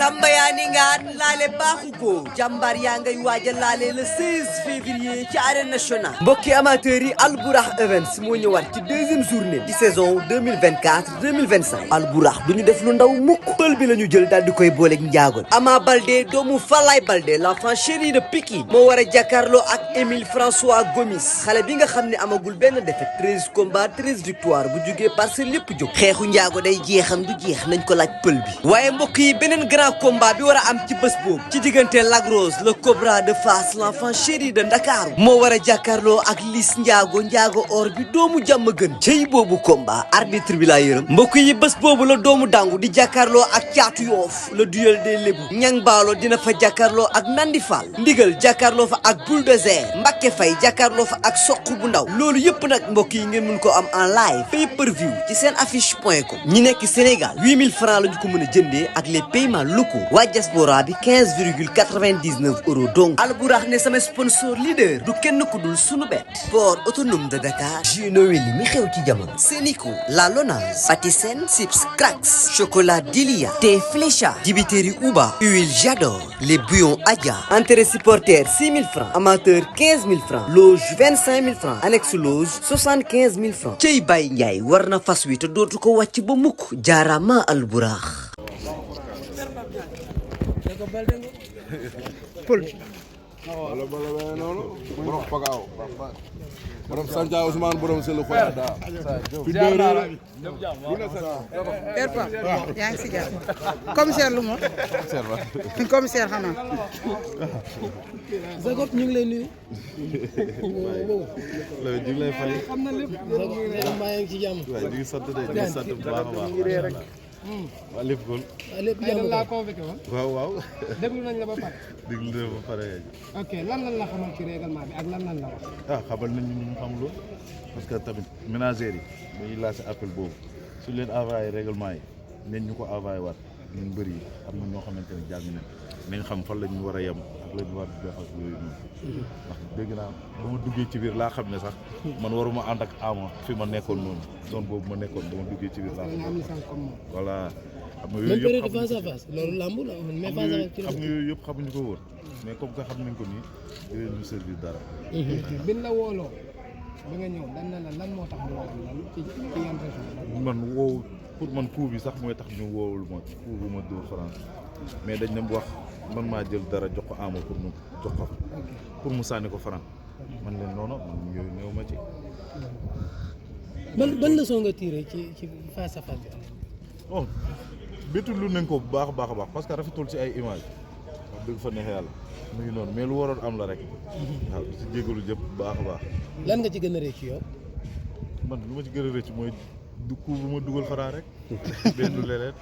Samba yaa ni ngaan laale baaxu ko jàmbaar yaa ngay waaja laale le 16 février ci arène nationale mbokki amateurs yi Albourakh Events moo ñëwaat ci deuxième journée ci saison 2024-2025 Albourakh du ñu def lu ndaw mukk pël bi la ñu jël daal di koy booleeg njaagoon Ama Baldé doomu Falaye Baldé l'enfant chéri de Pikine moo war a jàkkaarloo ak Émile François Gomis xale bi nga xam ne amagul benn défaite 13 combats 13 victoires bu jugee Parcelles lépp jóg xeexu njaago day jeexam du jeex nañ ko laaj pël bi waaye mbokk yi beneen grand combat bi war a am ci bés boobu ci diggante Lac Rose le Cobra de Fass l'enfant chéri de Ndakaaru moo war a jàkkaarloo ak Liss njaago or bi doomu jàmm gën cey boobu combat arbitre bi laa yërëm mbokk yi bés boobu la doomu dangu di jàkkaarloo ak caatu yoof le duel des lébu ñang baalo dina fa jàkkaarloo ak Nandi Fall ndigal jàkkaarloo fa ak bulldozer Mbacké Faye jàkkaarloo fa ak soq bu ndaw loolu yëpp nag mbokk yi ngeen mun ko am en live pay per view ci seen affiche.com ñi nekk Sénégal 8000 francs lañu ko mën a jëndee ak les paiements locaux waa diaspora bi 15,99 euros donc Albourakh ne sama sponsor leader du kenn ku dul sunu bet port autonome de Dakar jus Noël mi xew ci jamono Sénico La Lonase Patisen Sips Cracks chocolat Dilia thé Flécha dibiteri Uba huile J'adore les bouillons Adja entrée supporter 6000 francs amateur 15000 francs loge 25000 francs annexe loge 75000 francs cey Baye Ndiaye war na fas wi te dootu ko wàcc ba mukk jaarama Albourakh Pël wala bala noonu borom pagaaw borom Sanja Ousmane borom Selu Khoya da fi dëre Erpa yaa ngi si jàmm commissaire lu ma commissaire xanaa Zagot ñu ngi lay nuyu. loolu ñu ngi lay fay. xam na lépp. maa ngi ci jàmm. waaw ñu ngi sant de ñu ngi sant bu baax a baax. waa lépp góol. waaw lépp jàmm laa convoqué woon. waaw waaw. déglu nañ la ba pare. déglu nañ ba pare. ok lan la xamal ci règlement bi ak lan la wax. ah xamal nañ ñu xamul parce que tamit ménagères yi dañuy lancé appel boobu su leen envoyé règlement yi nañ ñu ko envoyé waat ñun bëri yi am na ñoo xamante ne jàng nañ xam fan la ñu war a yem ak la ñu war a def ak yooyu noonu. ndax dégg naa ba ma duggee ci biir laa xam ne sax man waruma ànd ak Ama fi ma nekkoon noonu zone boobu ma nekkoon ba ma duggee ci biir laa xam ne voilà. xam nga yooyu yëpp même face à face loolu lamb la mais face à face xam nga yooyu yëpp xamuñu ko woon mais comme que xam nañ ko nii dinañ ñu servir dara. bin la wooloo bi nga ñëw dan na la lan moo tax ñu woo la ci yan raison man woow pour man coup bi sax mooy tax ñu woowul ma coup bu ma dóor France mais dañ ne wax man maa jël dara jox ko Ama pour mu jox ko pour mu sànni ko France man leen noonu man yooyu ñëw ma ci. ban leçon nga tiré ci face à face bi. bon bétu lu nañ ko bu baax a baax a baax parce que rafetul ci ay image wax dëgg fa neex yàlla mu ngi noonu mais lu waroon am la rek. waaw si jégalu jëpp bu baax a baax. lan nga ci gën a rëcc ci yow. man lu ma ci gën a rëcc mooy du coup bu ma dugal Franc rek. benn du leneen.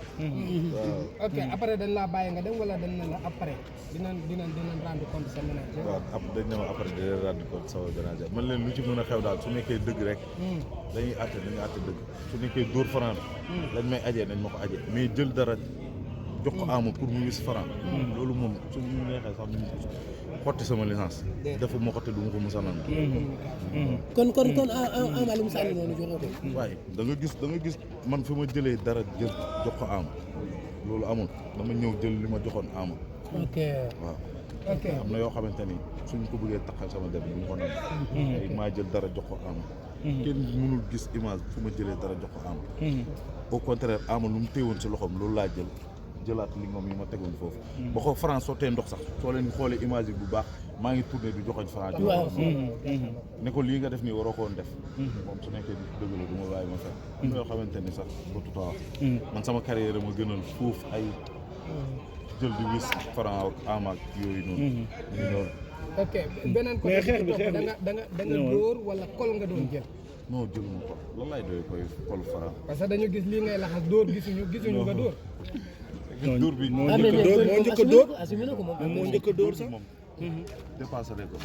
waaw. ok après dañ laa bàyyi nga dem wala dañ ne la après dinañ rendre compte sa manager. waaw dañ ne ma après dinañ rendre compte sama manager man leen lu ci mën a xew daal su nekkee dëgg rek. dañuy àtte dëgg su nekkee dóor Franc lañ may ajee nañ ma ko ajee mais jël dara jox ko Ama pour mu wis Franc. loolu moom su ñu neexee sax ñu xotti sama licence. dafa ma xotti du ma ko mos a nangu. kon Ama lu mu sànni noonu joxoo ko. waaye da nga gis man fi ma jëlee dara jël jox ko Ama loolu amul dama ñëw jël li ma joxoon Ama. ok waaw. ok am na yoo xamante ni suñ ko bëggee taxal sama der bu ñu ko nangu. maa jël dara jox ko Ama. kenn mënul gis image fu ma jëlee dara jox ko Ama. au contraire Ama lu mu téewoon si loxoom loolu laa jëlaat li moom yi ma tegoon foofu. ba ko France sottee ndox sax soo leen xoolee image yi bu baax maa ngi tourné du joxoñ France. waaw ne ko lii nga def nii waroo ko woon def. moom su nekkee dëgg la du ma bàyyi ma fekk. am na yoo xamante ni sax ba tout à wax. man sama carrière ma gënal foofu ay jël di wis France ak Ama ak yooyu noonu. noonu. ok beneen côté bi da nga dóor wala kol nga doon jël. non jëluma ko lan laay doy koy kol France. parce que dañu gis lii ngay laxas dóor gisuñu nga dóor. dóor bi moo njëkk a dóor assumé na ko moom moo njëkk a dóor sax moom dépassé ko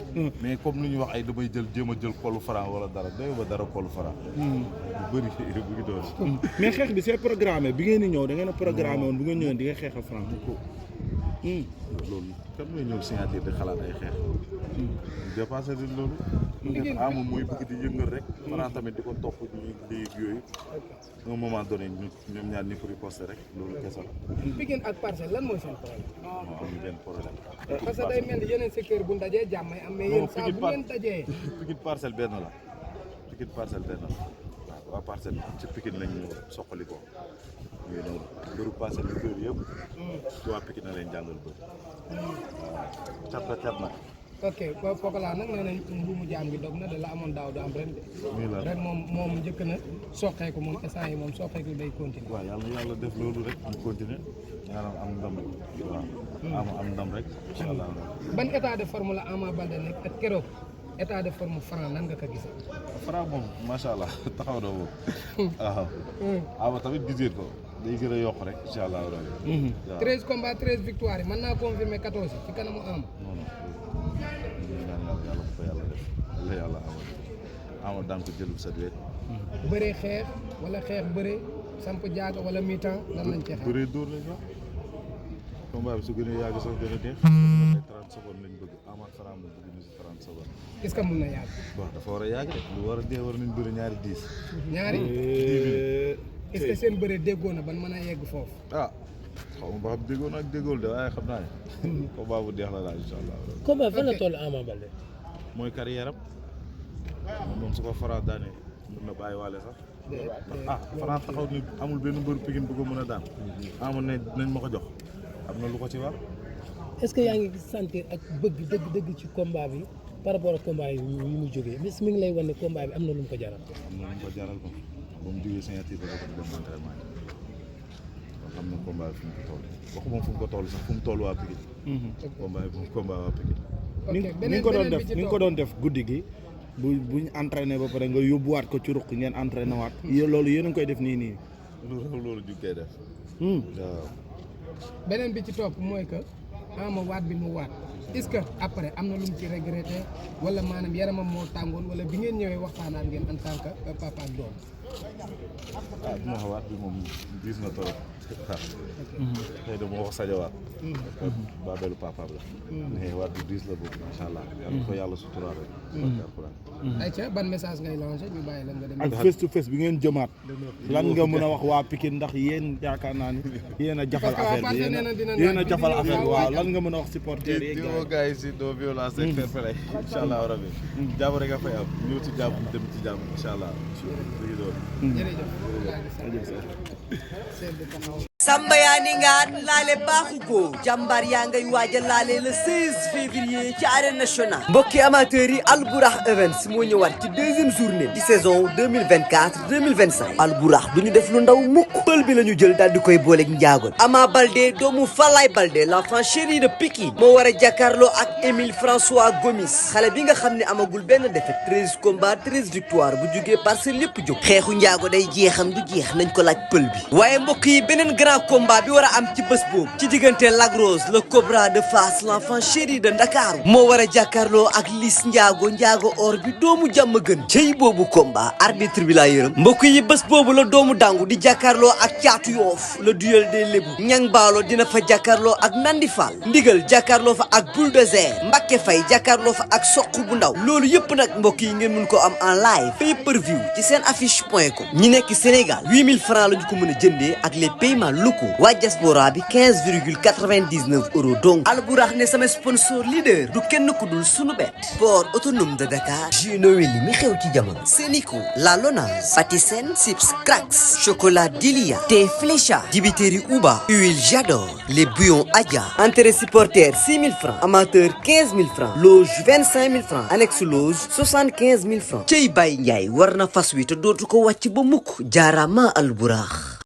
mais comme lu ñuy wax ay damay jéem a jël kolu Franc wala dara doy ba dara kolu Franc bu bëri bu ngi doon mais xeex bi c'est programmé bi ngeen di ñëw da ngeen a programmé woon bu ngeen ñëwee di nga xeexal Franc loolu kan mooy ñëw signature di xalaat ay xeex. dépassé di loolu. Ama mooy bëgg di yëngal rek. Franc tamit di ko topp di yooyu. un moment donné ñoom ñaar ñëpp riposte rek loolu kese la. Pikine ak Parcelles lan mooy seen problème. non amuñu benn problème. parce que day mel ni yeneen secteur bu ndajee jàmm ay am mais yéen saa bu ngeen dajee. Pikine Parcelles benn la Pikine Parcelles benn la waaw waa Parcelles ci Pikine lañ ñu soqali ko yooyu noonu mbiru Parcelles yu bëri yëpp ci waa Pikine na leen jàngal bëri waaw cat la cat nag. ok Pokola nag nee nañ mbuumu jaam gi dog na da la amoon daaw du am ren de. ren moom njëkk na soqeeku moom instant yi moom soqeeku day continuer. waaw yàlla def loolu rek ñu continuer ñaanal am ndam rek waaw am ndam rek incha allah. ban état de forme la Ama Baldé nekk ak keroog état de forme Franc nan nga ko gisee. Franc moom macha allah taxaw na moom waaw. Ama tamit gisee ko day gën a yokk rek incha allah. 13 combats 13 victoires yi mën naa confirmer 14 ci kanamu Ama. yàlla bu ko yàlla def la yàlla ama daan ko jëlub sa wet. bëree xeex wala xeex bëree samp jaaga wala mi-temps lan lañ cee xeex. bëree dóor lañ wax combat bi su gën a yàgg sax gën a neex. 30 secondes lañ bëgg ama Franc mu bëgg ñu si 30 secondes. est-ce que mun na yàgg. bon dafa war a yàgg rek lu war a dee war nañ bëri ñaari 10. ñaari 10 est-ce que seen bëree déggoo na ban mën a yegg foofu. ah xaw ma ba xam déggoo na ak déggool de waaye xam naa ne combat bu deex la daal incha allah. combat fan la toll Ama Baldé. mooy carrière am moom su ko Franc daane mën na bàyyi waale sax. Franc taxaw ni amul benn mbër Pikine bu ko mën a daan. Ama ne nañ ma ko jox am na lu ko ci war. est-ce que yaa ngi sentir ak bëgg dëgg ci combat bi par rapport ak combat yi mu jógee bis mi ngi lay wan ne combat bi am na lu mu ko jaral. am na lu mu ko jaral ko ba mu jógee signature ba ko dem entraînement kon xam na combat bi fu mu ko toll waxuma fu mu ko toll sax fu mu toll waa Pikine. combat bi combat waa Pikine. ni nga ko doon def guddi gi buñ entraîné ba pare nga yóbbuwaat ko ci ruq ngeen entraîné waat loolu yéen a ngi koy def nii. loolu ju koy def. waaw. beneen bi ci topp mooy que Ama waat bi mu waat est-ce que après am na lu mu ci regretté wala maanaam yaramam moo tàngoon wala bi ngeen ñëwee waxtaanaat ngeen en tant que papa ak doom. bi ma waat bi moom gis na trop. xëy na moo wax sajawaat. baabeelu papaam la. mais waat bi diis la boobu macha allah. yàlla ko yàlla suturaal rek. ayca ban message ngay lancé ñu bàyyi la nga dem. ak face to face bi ngeen jëmaat lan nga mën a wax waa Pikine ndax yéen yaakaar naa ni yéen a jafal affaire bi yéen a jafal affaire bi waaw lan nga mën a wax supporter yi. di woo gars yi si no violence rek fair play incha allah rabi. jàmm rek a fay am ñëw ci jàmm dem ci jàmm incha allah. Samba yaa ni ngaan laale baaxu ko jàmbaar yaa ngay waaj a laale le 16 février ci arène nationale mbokki amateurs yi Albourakh Events moo ñëwaat ci deuxième journée di saison 2024-2025 Albourakh du ñu def lu ndaw mukk pël bi la ñu jël daal di koy booleeg njaagoon Ama Baldé doomu Falaye Baldé l'enfant chéri de Pikine moo war a jàkkaarloo ak Émile François Gomis xale bi nga xam ne amagul benn défaite 13 combats 13 victoires bu jugee Parcelles lépp jóg xeexu njaago day jeexam du jeex nañ ko laaj pël bi waaye mbokk yi beneen grand combat bi war a am ci bés boobu ci diggante Lac Rose le Cobra de Fass l'enfant chéri de Ndakaaru moo war a jàkkaarloo ak Liss Ndiago or bi doomu jàmm gën cey boobu combat arbitre bi laa yërëm mbokk yi bés boobu la doomu dangu di jàkkaarloo ak caatu yoof le duel des lébu ñang baalo dina fa jàkkaarloo ak Nandi Fall ndigal jàkkaarloo fa ak bulldozer Mbacké Faye jàkkaarloo fa ak soq bu ndaw loolu yëpp nag mbokk yi ngeen mun ko am en live pay per view ci seen affiche.com ñi nekk Sénégal 8000 francs la ñu ko mën a jëndee ak les paiements locaux waa diaspora bi 15,99 € donc Albourakh ne sama sponsor leader du kenn ku dul sunu bet port autonome de Dakar jus Noël mi xew ci jamono Sénico La Lonase Patisen Sips Cracks chocolat Dilia thé Flécha dibiteri Uba huile Jador les bouillons Adja entrée supporter 6 000 francs amateur 15 000 francs loge 25 000 francs annexe loge 75 000 francs cey Baye Ndiaye war na fas wi te dootu ko wàcc ba mukk jaarama Albourakh